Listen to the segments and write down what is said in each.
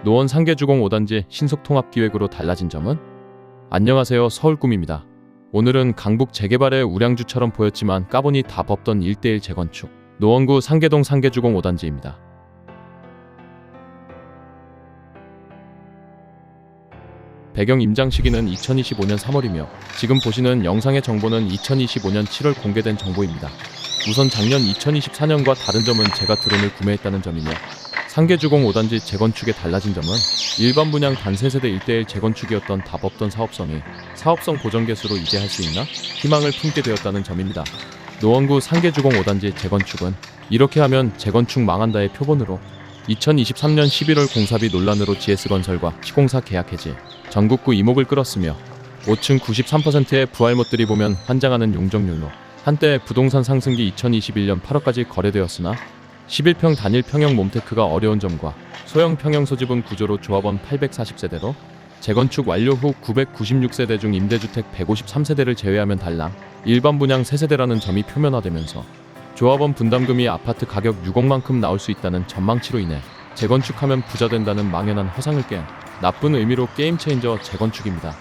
노원 상계주공 5단지 신속통합기획으로 달라진 점은? 안녕하세요, 서울꿈입니다. 오늘은 강북 재개발의 우량주처럼 보였지만 까보니 답 없던 1:1 재건축 노원구 상계동 상계주공 5단지입니다. 배경 임장 시기는 2025년 3월이며 지금 보시는 영상의 정보는 2025년 7월 공개된 정보입니다. 우선 작년 2024년과 다른 점은 제가 드론을 구매했다는 점이며 상계주공 5단지 재건축에 달라진 점은 일반 분양 단세세대 1:1 재건축이었던 답 없던 사업성이 사업성 보정 개수로 이제 할 수 있나? 희망을 품게 되었다는 점입니다. 노원구 상계주공 5단지 재건축은 이렇게 하면 재건축 망한다의 표본으로 2023년 11월 공사비 논란으로 GS건설과 시공사 계약 해지, 전국구 이목을 끌었으며 5층 93%의 부할못들이 보면 환장하는 용적률로 한때 부동산 상승기 2021년 8월까지 거래되었으나 11평 단일 평형 몸테크가 어려운 점과 소형 평형 소지분 구조로 조합원 840세대로 재건축 완료 후 996세대 중 임대주택 153세대를 제외하면 달랑 일반 분양 3세대라는 점이 표면화되면서 조합원 분담금이 아파트 가격 6억만큼 나올 수 있다는 전망치로 인해 재건축하면 부자 된다는 망연한 허상을 깬 나쁜 의미로 게임체인저 재건축입니다.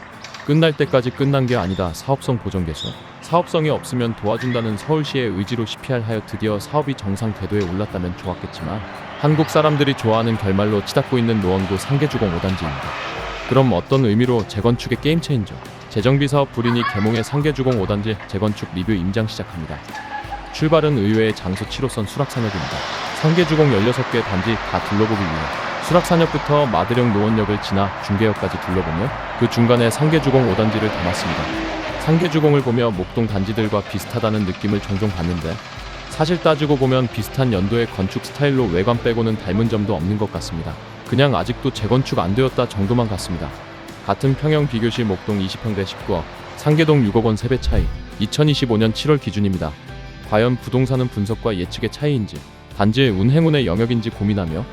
끝날 때까지 끝난 게 아니다. 사업성 보정 개수. 사업성이 없으면 도와준다는 서울시의 의지로 CPR-하여 드디어 사업이 정상 궤도에 올랐다면 좋았겠지만 한국 사람들이 좋아하는 결말로 치닫고 있는 노원구 상계주공 5단지입니다. 그럼 어떤 의미로 재건축의 게임체인저 재정비 사업 불인이 개몽의 상계주공 5단지 재건축 리뷰 임장 시작합니다. 출발은 의외의 장소 7호선 수락산역입니다. 상계주공 16개 단지 다 둘러보기 위해 수락산역부터 마드령 노원역을 지나 중계역까지 둘러보며 그 중간에 상계주공 5단지를 담았습니다. 상계주공을 보며 목동 단지들과 비슷하다는 느낌을 종종 받는데 사실 따지고 보면 비슷한 연도의 건축 스타일로 외관 빼고는 닮은 점도 없는 것 같습니다. 그냥 아직도 재건축 안 되었다 정도만 같습니다. 같은 평형 비교시 목동 20평대 19억, 상계동 6억 원 3배 차이, 2025년 7월 기준입니다. 과연 부동산은 분석과 예측의 차이인지 단지의 운행운의 영역인지 고민하며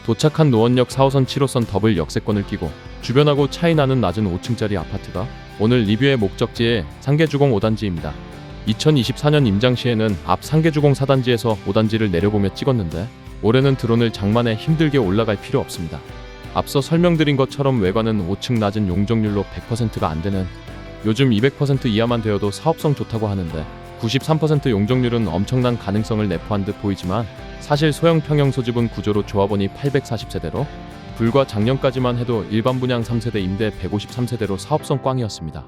도착한 노원역 4호선 7호선 더블 역세권을 끼고 주변하고 차이 나는 낮은 5층짜리 아파트가 오늘 리뷰의 목적지의 상계주공 5단지입니다. 2024년 임장 시에는 앞 상계주공 4단지에서 5단지를 내려보며 찍었는데 올해는 드론을 장만해 힘들게 올라갈 필요 없습니다. 앞서 설명드린 것처럼 외관은 5층 낮은 용적률로 100%가 안 되는 요즘 200% 이하만 되어도 사업성 좋다고 하는데 93% 용적률은 엄청난 가능성을 내포한 듯 보이지만 사실 소형 평형 소지분 구조로 조합원이 840세대로 불과 작년까지만 해도 일반 분양 3세대 임대 153세대로 사업성 꽝이었습니다.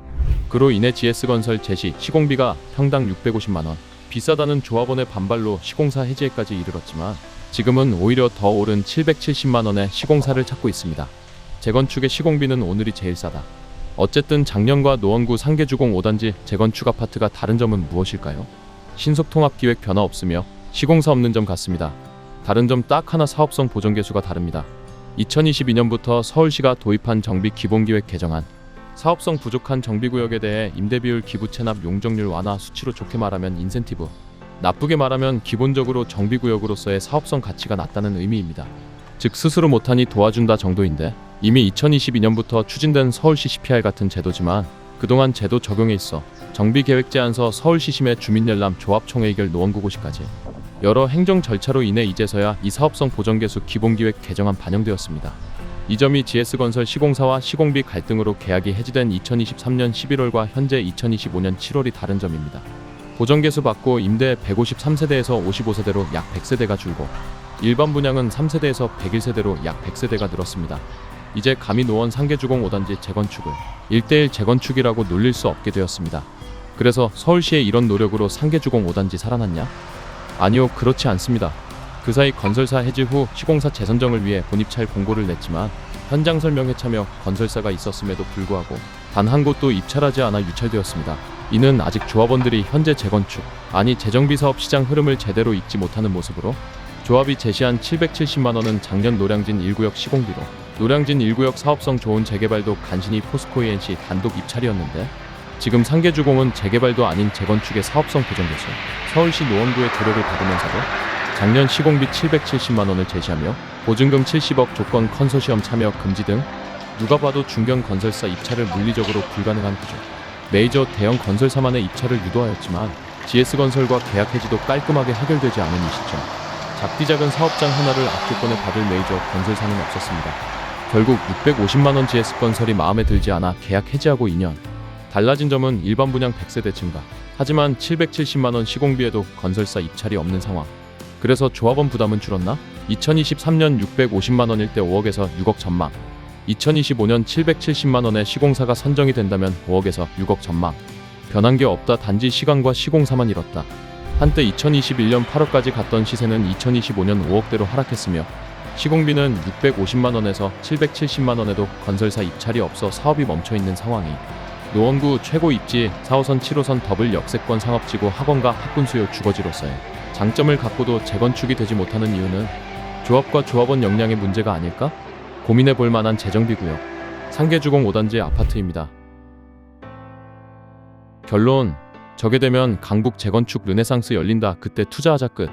그로 인해 GS건설 제시 시공비가 평당 650만원, 비싸다는 조합원의 반발로 시공사 해지에까지 이르렀지만 지금은 오히려 더 오른 770만원의 시공사를 찾고 있습니다. 재건축의 시공비는 오늘이 제일 싸다. 어쨌든 작년과 노원구 상계주공 5단지 재건축 아파트가 다른 점은 무엇일까요? 신속통합기획 변화 없으며 시공사 없는 점 같습니다. 다른 점 딱 하나, 사업성 보정 개수가 다릅니다. 2022년부터 서울시가 도입한 정비 기본기획 개정안, 사업성 부족한 정비구역에 대해 임대비율 기부 체납 용적률 완화, 수치로 좋게 말하면 인센티브, 나쁘게 말하면 기본적으로 정비구역으로서의 사업성 가치가 낮다는 의미입니다. 즉 스스로 못하니 도와준다 정도인데 이미 2022년부터 추진된 서울시 CPR 같은 제도지만 그동안 제도 적용에 있어 정비계획제안서 서울시심의 주민열람 조합총회의결 노원구고시까지 여러 행정 절차로 인해 이제서야 이 사업성 보정개수 기본기획 개정안 반영되었습니다. 이 점이 GS건설 시공사와 시공비 갈등으로 계약이 해지된 2023년 11월과 현재 2025년 7월이 다른 점입니다. 보정개수 받고 임대 153세대에서 55세대로 약 100세대가 줄고 일반 분양은 3세대에서 101세대로 약 100세대가 늘었습니다. 이제 감히 노원 상계주공 5단지 재건축을 1:1 재건축이라고 놀릴 수 없게 되었습니다. 그래서 서울시의 이런 노력으로 상계주공 5단지 살아났냐? 아니요, 그렇지 않습니다. 그 사이 건설사 해지 후 시공사 재선정을 위해 본입찰 공고를 냈지만 현장 설명회 참여 건설사가 있었음에도 불구하고 단 한 곳도 입찰하지 않아 유찰되었습니다. 이는 아직 조합원들이 현재 재건축, 아니 재정비 사업 시장 흐름을 제대로 읽지 못하는 모습으로 조합이 제시한 770만 원은 작년 노량진 1구역 시공비로 노량진 1구역 사업성 좋은 재개발도 간신히 포스코 ENC 단독 입찰이었는데 지금 상계주공은 재개발도 아닌 재건축의 사업성 보전교수 서울시 노원구의 조력을 받으면서도 작년 시공비 770만 원을 제시하며 보증금 70억 조건 컨소시엄 참여 금지 등 누가 봐도 중견 건설사 입찰을 물리적으로 불가능한 구조. 메이저 대형 건설사만의 입찰을 유도하였지만 GS건설과 계약 해지도 깔끔하게 해결되지 않은 이 시점 작디 작은 사업장 하나를 악조건에 받을 메이저 건설사는 없었습니다. 결국 650만 원 GS건설이 마음에 들지 않아 계약 해지하고 2년. 달라진 점은 일반 분양 100세대 증가. 하지만 770만 원 시공비에도 건설사 입찰이 없는 상황. 그래서 조합원 부담은 줄었나? 2023년 650만 원일 때 5억에서 6억 전망. 2025년 770만 원의 시공사가 선정이 된다면 5억에서 6억 전망. 변한 게 없다. 단지 시간과 시공사만 잃었다. 한때 2021년 8억까지 갔던 시세는 2025년 5억대로 하락했으며 시공비는 650만 원에서 770만 원에도 건설사 입찰이 없어 사업이 멈춰있는 상황이 노원구 최고 입지 4호선 7호선 더블 역세권 상업지구 학원과 학군 수요 주거지로서의 장점을 갖고도 재건축이 되지 못하는 이유는 조합과 조합원 역량의 문제가 아닐까? 고민해 볼 만한 재정비구역 상계주공 5단지 아파트입니다. 결론 저게 되면 강북 재건축 르네상스 열린다. 그때 투자하자 끝.